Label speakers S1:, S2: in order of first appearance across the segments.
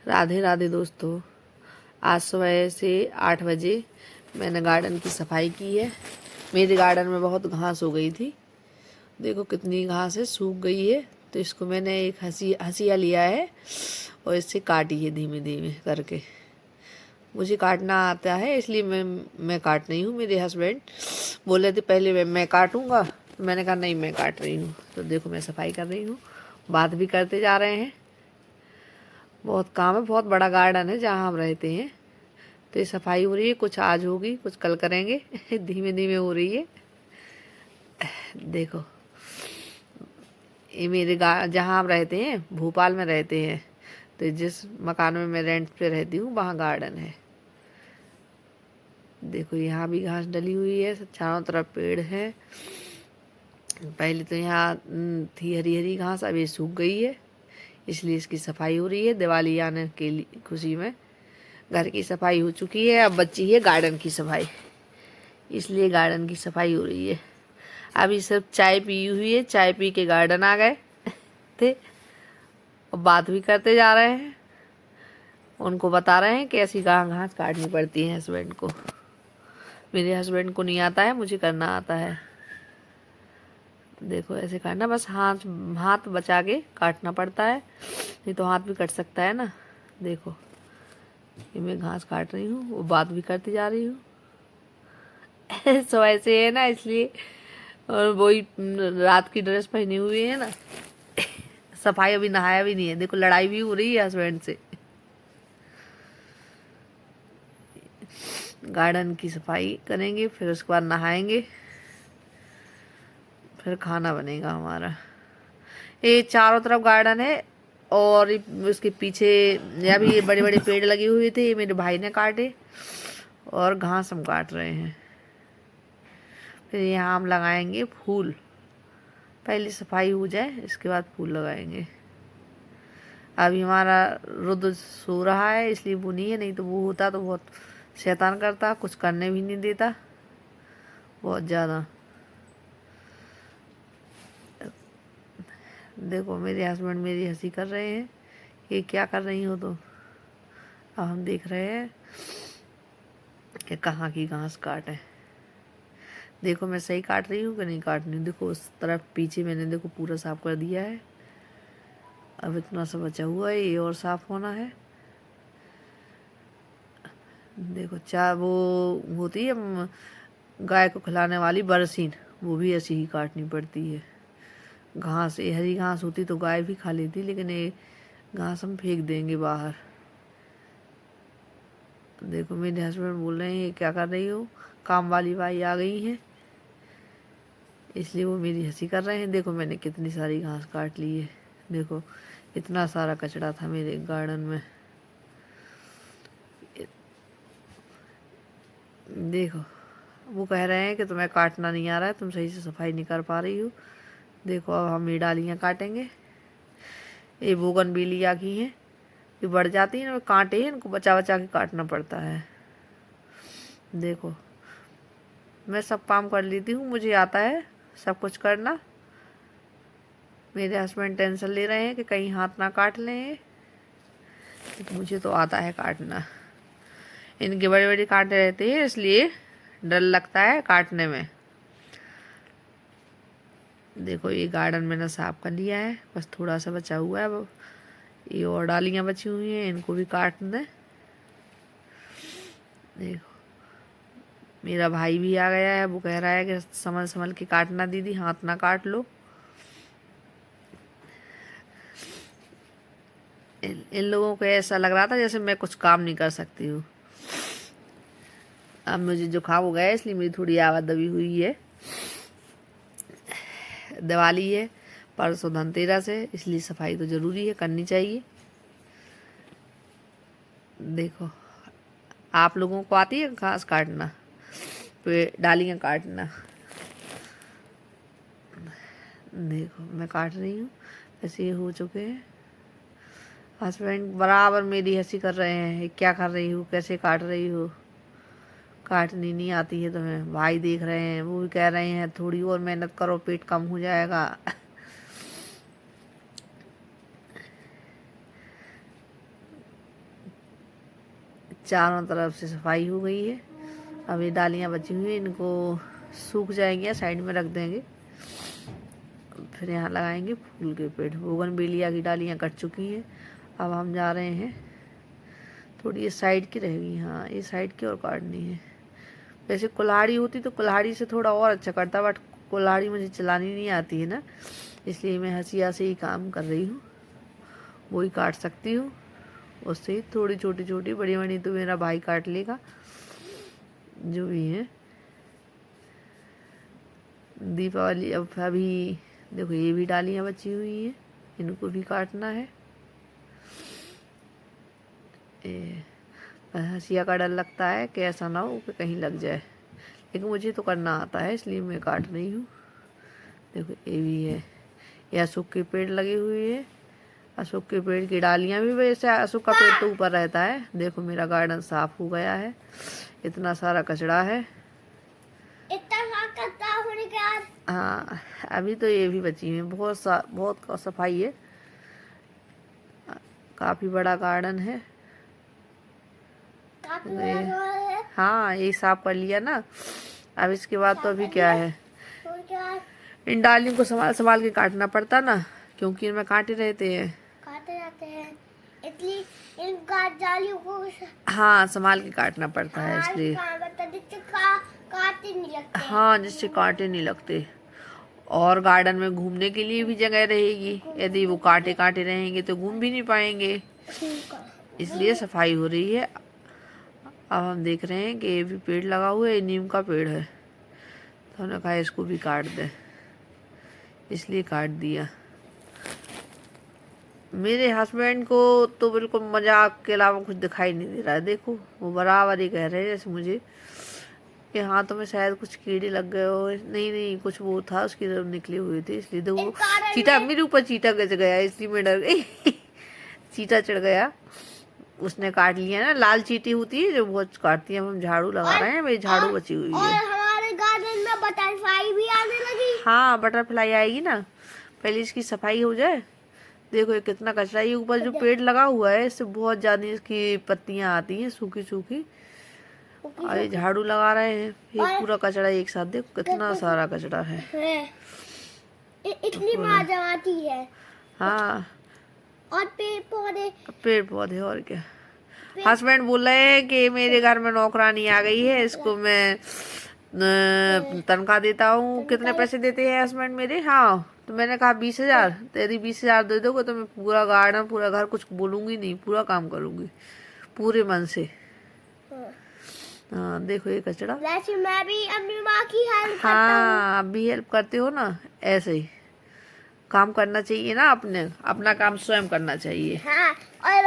S1: राधे राधे दोस्तों। आज सुबह से 8 बजे मैंने गार्डन की सफाई की है। मेरे गार्डन में बहुत घास हो गई थी। देखो कितनी घास है, सूख गई है। तो इसको मैंने एक हंसिया लिया है और इससे काटी है धीमे धीमे करके। मुझे काटना आता है इसलिए मैं काट रही हूँ। मेरे हस्बैंड बोले थे पहले मैं काटूँगा, तो मैंने कहा नहीं मैं काट रही हूँ। तो देखो मैं सफाई कर रही हूँ, बात भी करते जा रहे हैं। बहुत काम है, बहुत बड़ा गार्डन है जहाँ हम रहते हैं। तो ये सफाई हो रही है, कुछ आज होगी कुछ कल करेंगे धीमे धीमे हो रही है। देखो ये मेरे जहाँ हम रहते हैं भोपाल में रहते हैं, तो जिस मकान में मैं रेंट पे रहती हूँ वहाँ गार्डन है। देखो यहाँ भी घास डली हुई है, चारों तरफ पेड़ है। पहले तो यहाँ थी हरी हरी घास, अब ये सूख गई है, इसलिए इसकी सफाई हो रही है। दिवाली आने के लिए खुशी में घर की सफाई हो चुकी है, अब बची है गार्डन की सफाई, इसलिए गार्डन की सफाई हो रही है। अभी सिर्फ चाय पी हुई है, चाय पी के गार्डन आ गए थे और बात भी करते जा रहे हैं। उनको बता रहे हैं कैसी कहाँ घास काटनी पड़ती है हस्बैंड को। मेरे हस्बैंड को नहीं आता है, मुझे करना आता है। देखो ऐसे काटना, बस हाथ हाथ बचा के काटना पड़ता है, नहीं तो हाथ भी कट सकता है ना। देखो ये मैं घास काट रही हूँ, वो बात भी करती जा रही हूँ सो ऐसे है ना इसलिए। और वही रात की ड्रेस पहनी हुई है ना सफाई अभी नहाया भी नहीं है। देखो लड़ाई भी हो रही है हस्बैंड से। गार्डन की सफाई करेंगे, फिर उसके बाद नहाएंगे, फिर खाना बनेगा हमारा। ये चारों तरफ गार्डन है और उसके पीछे या भी ये बड़े बड़े पेड़ लगे हुए थे, ये मेरे भाई ने काटे और घास हम काट रहे हैं। फिर यहाँ हम लगाएंगे फूल, पहले सफाई हो जाए इसके बाद फूल लगाएंगे। अभी हमारा रुद्र सो रहा है इसलिए वो नहीं है, नहीं तो वो होता तो बहुत शैतान करता, कुछ करने भी नहीं देता बहुत ज़्यादा। देखो मेरे हस्बैंड मेरी हंसी कर रहे हैं, ये क्या कर रही हो तो। अब हम देख रहे हैं कि कहाँ की घास काटे। देखो मैं सही काट रही हूँ कि नहीं काट रही हूँ। देखो उस तरफ पीछे मैंने देखो पूरा साफ कर दिया है, अब इतना सा बचा हुआ है, ये और साफ होना है। देखो वो होती है गाय को खिलाने वाली बरसीन, वो भी ऐसी ही काटनी पड़ती है। घास ये हरी घास होती तो गाय भी खा लेती, लेकिन ये घास हम फेंक देंगे बाहर। देखो मेरे हस्बैंड बोल रहे हैं ये क्या कर रही हो, काम वाली बाई आ गई है इसलिए वो मेरी हंसी कर रहे हैं। देखो मैंने कितनी सारी घास काट ली है। देखो इतना सारा कचरा था मेरे गार्डन में। देखो वो कह रहे हैं कि तुम्हें काटना नहीं आ रहा है, तुम सही से सफाई नहीं कर पा रही हो। देखो अब हम ये डालियाँ काटेंगे। ये बोगनविलिया की हैं, ये बढ़ जाती हैं ना, कांटे हैं, इनको बचा बचा के काटना पड़ता है। देखो मैं सब काम कर लेती हूँ, मुझे आता है सब कुछ करना। मेरे हस्बैंड टेंशन ले रहे हैं कि कहीं हाथ ना काट लें, तो मुझे तो आता है काटना। इनके बड़े बड़े कांटे रहते हैं इसलिए डर लगता है काटने में। देखो ये गार्डन मैंने साफ कर लिया है, बस थोड़ा सा बचा हुआ है। अब ये और डालियाँ बची हुई हैं, इनको भी काट दें। देखो मेरा भाई भी आ गया है, वो कह रहा है कि संभल संभल के काटना दीदी, हाथ ना काट लो। इन लोगों को ऐसा लग रहा था जैसे मैं कुछ काम नहीं कर सकती हूँ। अब मुझे जुकाम हो गया है इसलिए मेरी थोड़ी आवाज़ दबी हुई है। दिवाली है, परसों धनतेरस है, इसलिए सफाई तो ज़रूरी है, करनी चाहिए। देखो आप लोगों को आती है घास काटना, डालियाँ काटना। देखो मैं काट रही हूँ, ऐसे ये हो चुके हैं। हस्बैंड बराबर मेरी हंसी कर रहे हैं, क्या कर रही हो, कैसे काट रही हो, काटनी नहीं आती है तुम्हें। भाई देख रहे हैं, वो भी कह रहे हैं थोड़ी और मेहनत करो, पेट कम हो जाएगा चारों तरफ से सफाई हो गई है। अब ये डालियाँ बची हुई हैं, इनको सूख जाएंगे, साइड में रख देंगे। फिर यहाँ लगाएंगे फूल के पेड़। बोगनवेलिया की डालियाँ कट चुकी हैं। अब हम जा रहे हैं, थोड़ी ये साइड की रहेगी, हाँ ये साइड की और काटनी है। वैसे कुल्हाड़ी होती तो कुल्हाड़ी से थोड़ा और अच्छा करता, बट कुल्हाड़ी मुझे चलानी नहीं आती है ना, इसलिए मैं हंसिया से ही काम कर रही हूँ। वो ही काट सकती हूँ, उससे ही थोड़ी छोटी छोटी, बड़ी बड़ी तो मेरा भाई काट लेगा, जो भी है। दीपावली अब अभी देखो, ये भी डालियाँ बची हुई हैं, इनको भी काटना है। हंसिया का डर लगता है कि ऐसा ना हो कि कहीं लग जाए, लेकिन मुझे तो करना आता है, इसलिए मैं काट रही हूँ। देखो ये भी है, ये अशोक के पेड़ लगे हुए हैं। अशोक के पेड़ की डालियाँ भी, वैसे अशोक का पेड़ तो ऊपर रहता है। देखो मेरा गार्डन साफ हो गया है, इतना सारा कचरा है। हाँ अभी तो ये भी बची है, बहुत सफाई है, काफी बड़ा गार्डन है। हाँ ये साफ कर लिया ना, अब इसके बाद तो अभी क्या है, इन डालियों को संभाल संभाल के काटना पड़ता ना, क्योंकि इनमें कांटे रहते हैं,
S2: इसलिए इन डालियों को
S1: हाँ संभाल के काटना पड़ता है, इसलिए
S2: कांटे नहीं लगते।
S1: हाँ जिससे कांटे नहीं लगते। और गार्डन में घूमने के लिए भी जगह रहेगी, यदि वो कांटे कांटे रहेंगे तो घूम भी नहीं पाएंगे, इसलिए सफाई हो रही है। अब हम देख रहे हैं कि ये भी पेड़ लगा हुआ है, नीम का पेड़ है, तो हमने कहा इसको भी काट दें, इसलिए काट दिया। मेरे हस्बैंड को तो बिल्कुल मजाक के अलावा कुछ दिखाई नहीं दे रहा है। देखो वो बराबर ही कह रहे हैं जैसे मुझे कि हाथों में शायद कुछ कीड़े लग गए हो। नहीं नहीं, कुछ वो था, उसकी तरफ निकले हुए थे, इसलिए देखो चीटा मेरे ऊपर चीटा गज गया, इसलिए मैं डर गई। चीटा चढ़ गया, उसने काट लिया ना। लाल चीटी होती है जो बहुत काटती है। हम झाड़ू लगा रहे हैं, मेरी झाड़ू बची हुई है।
S2: हमारे गार्डन में बटरफ्लाई भी आने लगी।
S1: हाँ बटरफ्लाई आएगी ना, पहले इसकी सफाई हो जाए। देखो ये कितना कचरा, ये ऊपर जो पेड़ लगा हुआ है इससे बहुत ज्यादा इसकी पत्तियां आती हैं सूखी सूखी। और ये झाड़ू लगा रहे हैं, ये पूरा कचरा एक साथ, देखो कितना सारा कचरा है।
S2: इतनी मजा आती है।
S1: हाँ
S2: और पेड़ पौधे
S1: और क्या। हस्बैंड बोल रहे हैं कि मेरे घर में नौकरानी आ गई है, इसको मैं तनख्वाह देता हूँ। कितने पैसे देते हैं हस्बैंड मेरे? हाँ तो मैंने कहा 20,000। तो यदि 20,000 दे दोगे तो मैं पूरा गार्डन, पूरा घर, कुछ बोलूंगी नहीं, पूरा काम करूंगी पूरे मन से। हाँ देखो ये कचरा।
S2: वैसे मैं भी अपनी माँ की हेल्प करता हूँ।
S1: हाँ आप भी हेल्प करते हो ना, ऐसे ही काम करना चाहिए ना, अपना काम स्वयं करना चाहिए।
S2: हाँ, और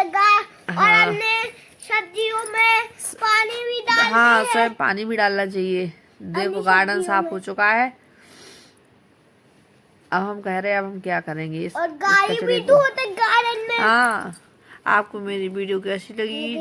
S2: हमने सब्जियों में पानी भी डालना है।
S1: हाँ स्वयं पानी भी डालना चाहिए। देखो गार्डन साफ हो चुका है। अब हम कह रहे हैं अब हम क्या करेंगे,
S2: और गाड़ी भी धोते गार्डन में।
S1: हाँ आपको मेरी वीडियो कैसी लगी?